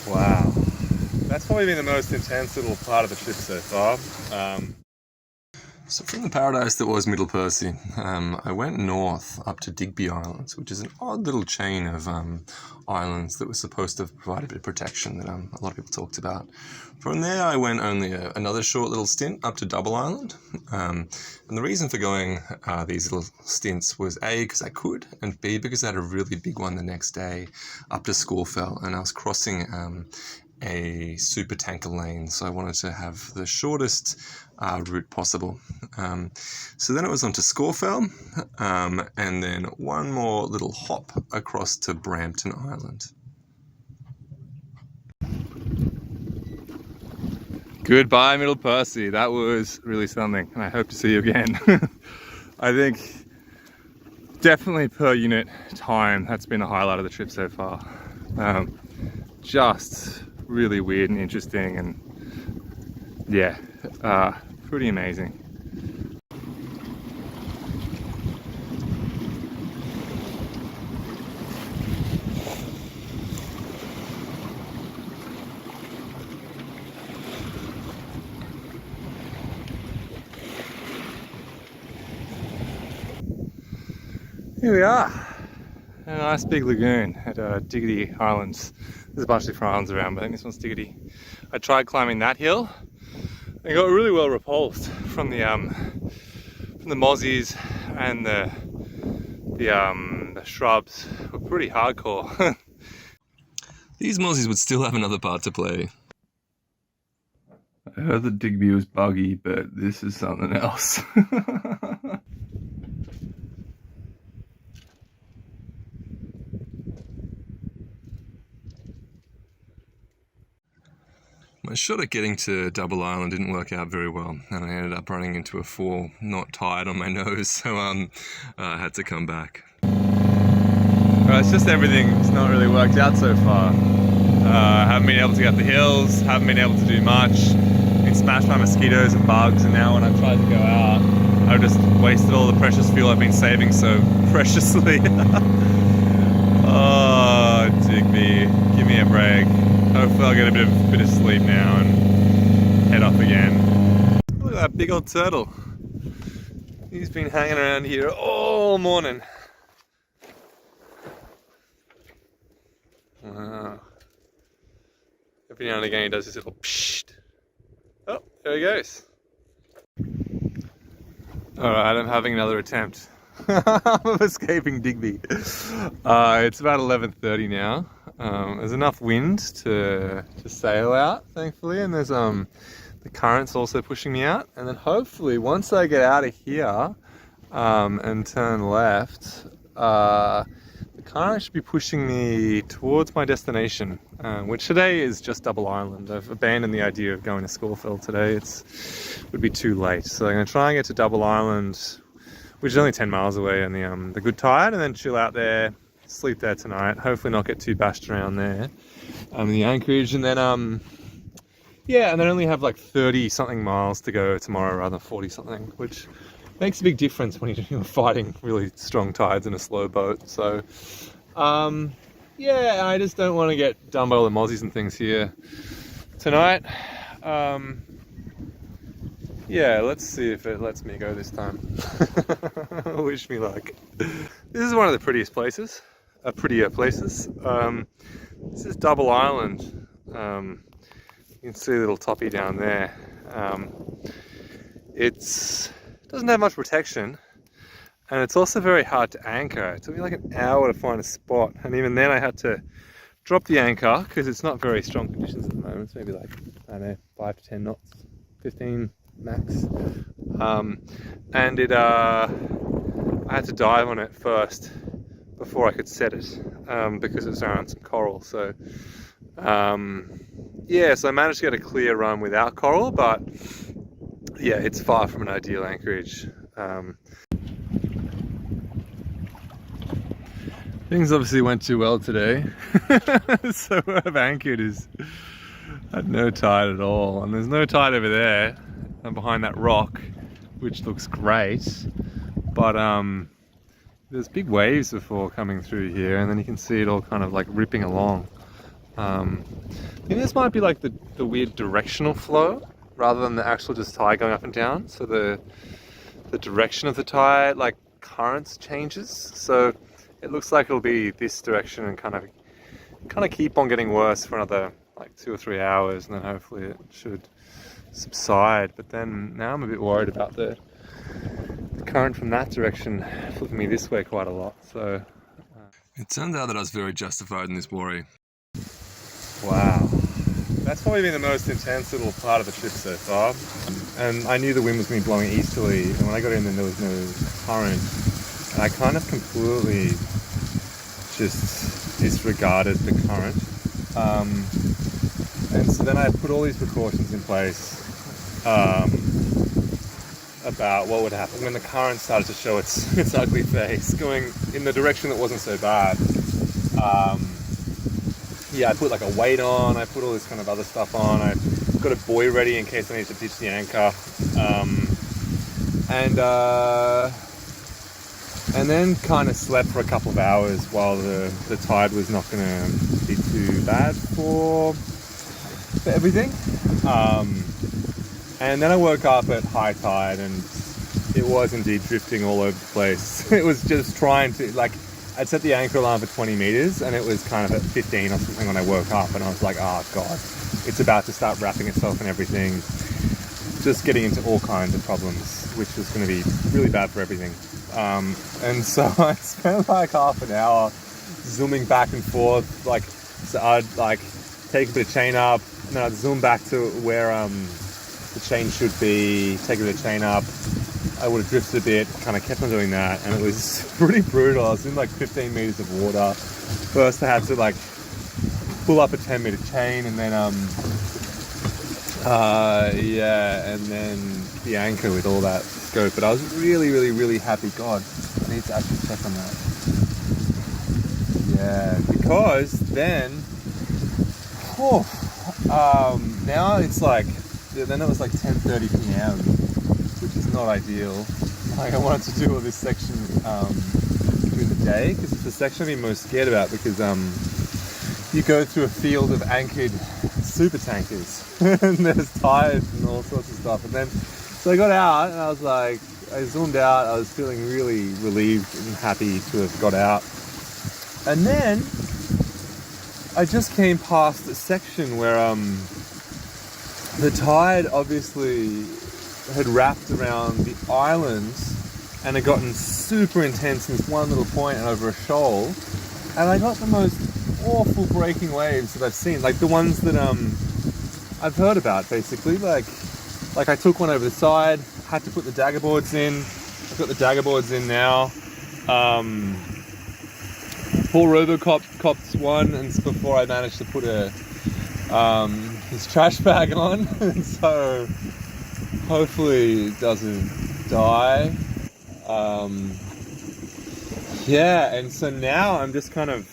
Wow. That's probably been the most intense little part of the trip so far. So from the paradise that was Middle Percy, I went north up to Digby Island, which is an odd little chain of islands that was supposed to provide a bit of protection that a lot of people talked about. From there I went only another short little stint up to Double Island, and the reason for going these little stints was A, because I could, and B, because I had a really big one the next day up to Scawfell, and I was crossing a super tanker lane, so I wanted to have the shortest route possible. So then it was on to Scawfell, and then one more little hop across to Brampton Island. Goodbye, Middle Percy. That was really something, and I hope to see you again. I think definitely per unit time, that's been the highlight of the trip so far. Just really weird and interesting, and yeah, pretty amazing. Here we are, a nice big lagoon at Digby Island. There's a bunch of different islands around, but I think this one's Digby. I tried climbing that hill and got really well repulsed from the mozzies, and the shrubs were pretty hardcore. These mozzies would still have another part to play. I heard that Digby was buggy, but this is something else. My shot at getting to Double Island didn't work out very well, and I ended up running into a 4-knot tide on my nose, so I had to come back. Alright, it's just everything's not really worked out so far. Haven't been able to get up the hills, haven't been able to do much, been smashed by mosquitoes and bugs, and now when I've tried to go out, I've just wasted all the precious fuel I've been saving so preciously. Oh, Digby, give me a break. Hopefully I'll get a bit of sleep now and head off again. Look at that big old turtle. He's been hanging around here all morning. Wow. Every now and again he does this little pshht. Oh, there he goes. Alright, I'm having another attempt of escaping Digby. It's about 11:30 now. There's enough wind to sail out, thankfully, and there's the current's also pushing me out, and then hopefully once I get out of here and turn left, the current should be pushing me towards my destination, which today is just Double Island. I've abandoned the idea of going to Scawfell today. It would be too late, so I'm going to try and get to Double Island, which is only 10 miles away, and the good tide, and then chill out there, sleep there tonight, hopefully not get too bashed around there, the anchorage, and then yeah, and then only have like 30 something miles to go tomorrow rather than 40 something, which makes a big difference when you're fighting really strong tides in a slow boat. So yeah, I just don't want to get done by all the mozzies and things here tonight. Yeah, let's see if it lets me go this time. Wish me luck. This is one of the prettier places. This is Double Island. You can see a little toppy down there. It doesn't have much protection, and it's also very hard to anchor. It took me like an hour to find a spot, and even then I had to drop the anchor because it's not very strong conditions at the moment. It's maybe like, I don't know, 5 to 10 knots, 15 max. And I had to dive on it first before I could set it, because it was around some coral. So yeah, so I managed to get a clear run without coral, but yeah, it's far from an ideal anchorage. Things obviously went too well today. So where I've anchored is at no tide at all, and there's no tide over there and behind that rock, which looks great, but there's big waves before coming through here, and then you can see it all kind of like ripping along. I think this might be like the weird directional flow rather than the actual just tide going up and down. So the direction of the tide, like currents changes. So it looks like it'll be this direction and kind of keep on getting worse for another like 2 or 3 hours, and then hopefully it should subside. But then now I'm a bit worried about the current from that direction flipping me this way quite a lot. So it turned out that I was very justified in this worry. Wow, that's probably been the most intense little part of the trip so far. And I knew the wind was going to be blowing easterly, and when I got in there was no current, and I kind of completely just disregarded the current. And so then I put all these precautions in place about what would happen when the current started to show its ugly face, going in the direction that wasn't so bad. Yeah, I put like a weight on, I put all this kind of other stuff on, I got a buoy ready in case I need to ditch the anchor. And then kind of slept for a couple of hours while the tide was not going to be too bad for everything. And then I woke up at high tide and it was indeed drifting all over the place. It was just trying to, like, I'd set the anchor alarm for 20 meters and it was kind of at 15 or something when I woke up, and I was like, oh God, it's about to start wrapping itself and everything. Just getting into all kinds of problems, which was going to be really bad for everything. And so I spent like half an hour zooming back and forth, like, so I'd like take a bit of chain up and then I'd zoom back to where the chain should be, take a bit of chain up. I would have drifted a bit, kind of kept on doing that, and it was pretty brutal. I was in like 15 meters of water. First I had to like pull up a 10-meter chain, and then and then the anchor with all that scope. But I was really happy. God, I need to actually check on that. Yeah, because then now it's like, then it was like 10:30 p.m, which is not ideal. Like, I wanted to do all this section during the day, because it's the section I've been most scared about, because you go through a field of anchored super tankers and there's tides and all sorts of stuff. And then, so I got out and I was like, I zoomed out, I was feeling really relieved and happy to have got out. And then I just came past a section where the tide obviously had wrapped around the islands and had gotten super intense in this one little point and over a shoal, and I got the most awful breaking waves that I've seen, like the ones that I've heard about, basically. Like I took one over the side, had to put the dagger boards in. I've got the dagger boards in now. Poor Robocop copped one, and before I managed to put his trash bag on, and so hopefully it doesn't die. And so now I'm just kind of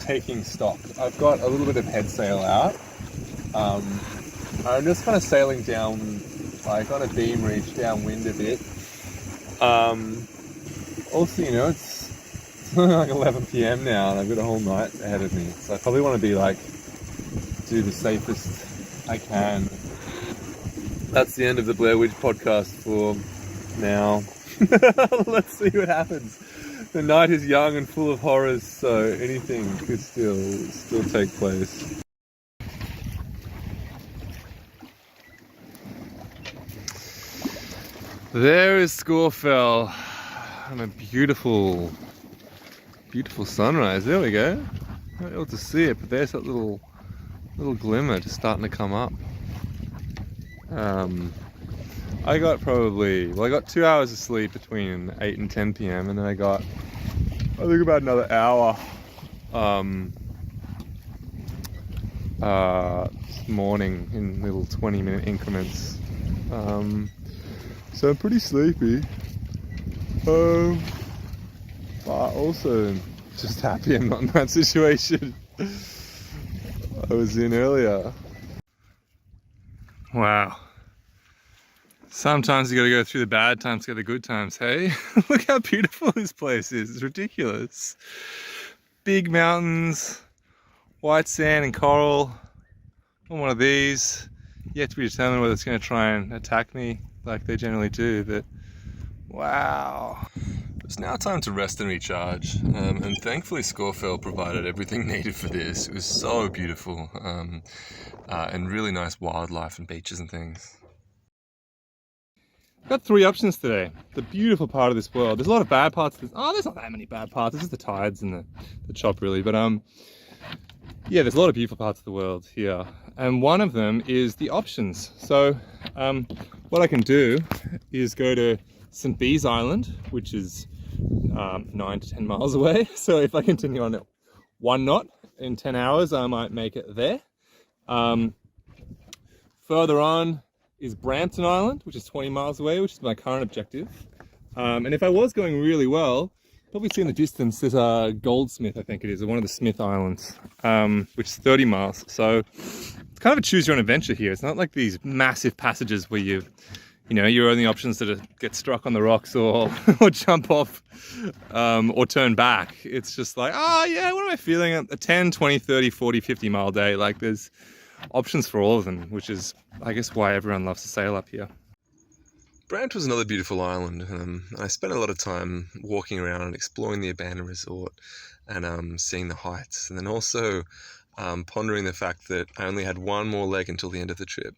taking stock. I've got a little bit of head sail out. I'm just kind of sailing down, like on a beam reach downwind a bit. Also, you know, it's only like 11 p.m. now, and I've got a whole night ahead of me, so I probably want to be like, do the safest I can. That's the end of the Blair Witch podcast for now. Let's see what happens. The night is young and full of horrors, so anything could still take place. There is Scawfell, and a beautiful sunrise. There we go. Not able to see it, but there's that little glimmer just starting to come up. I got 2 hours of sleep between 8 and 10 p.m, and then I think about another hour this morning in little 20-minute increments. So I'm pretty sleepy, but also just happy I'm not in that situation I was in earlier. Wow. Sometimes you gotta go through the bad times to get the good times, hey? Look how beautiful this place is. It's ridiculous. Big mountains, white sand and coral on one of these. Yet to be determined whether it's going to try and attack me like they generally do, but wow. It's now time to rest and recharge, and thankfully Scawfell provided everything needed for this. It was so beautiful, and really nice wildlife and beaches and things. Got 3 options today. The beautiful part of this world. There's a lot of bad parts of this. Oh, there's not that many bad parts. It's just the tides and the chop really, but yeah, there's a lot of beautiful parts of the world here, and one of them is the options. So what I can do is go to St. Bees Island, which is 9 to 10 miles away. So if I continue on at 1 knot in 10 hours, I might make it there. Further on is Brampton Island, which is 20 miles away, which is my current objective. And if I was going really well, probably see in the distance there's a Goldsmith, I think it is, or one of the Smith Islands, which is 30 miles. So it's kind of a choose your own adventure here. It's not like these massive passages where your only options to get struck on the rocks or jump off or turn back. It's just like, oh yeah, what am I feeling? A 10, 20, 30, 40, 50 mile day. Like there's options for all of them, which is, I guess, why everyone loves to sail up here. Brampton was another beautiful island. I spent a lot of time walking around and exploring the abandoned resort and seeing the heights, and then also pondering the fact that I only had one more leg until the end of the trip.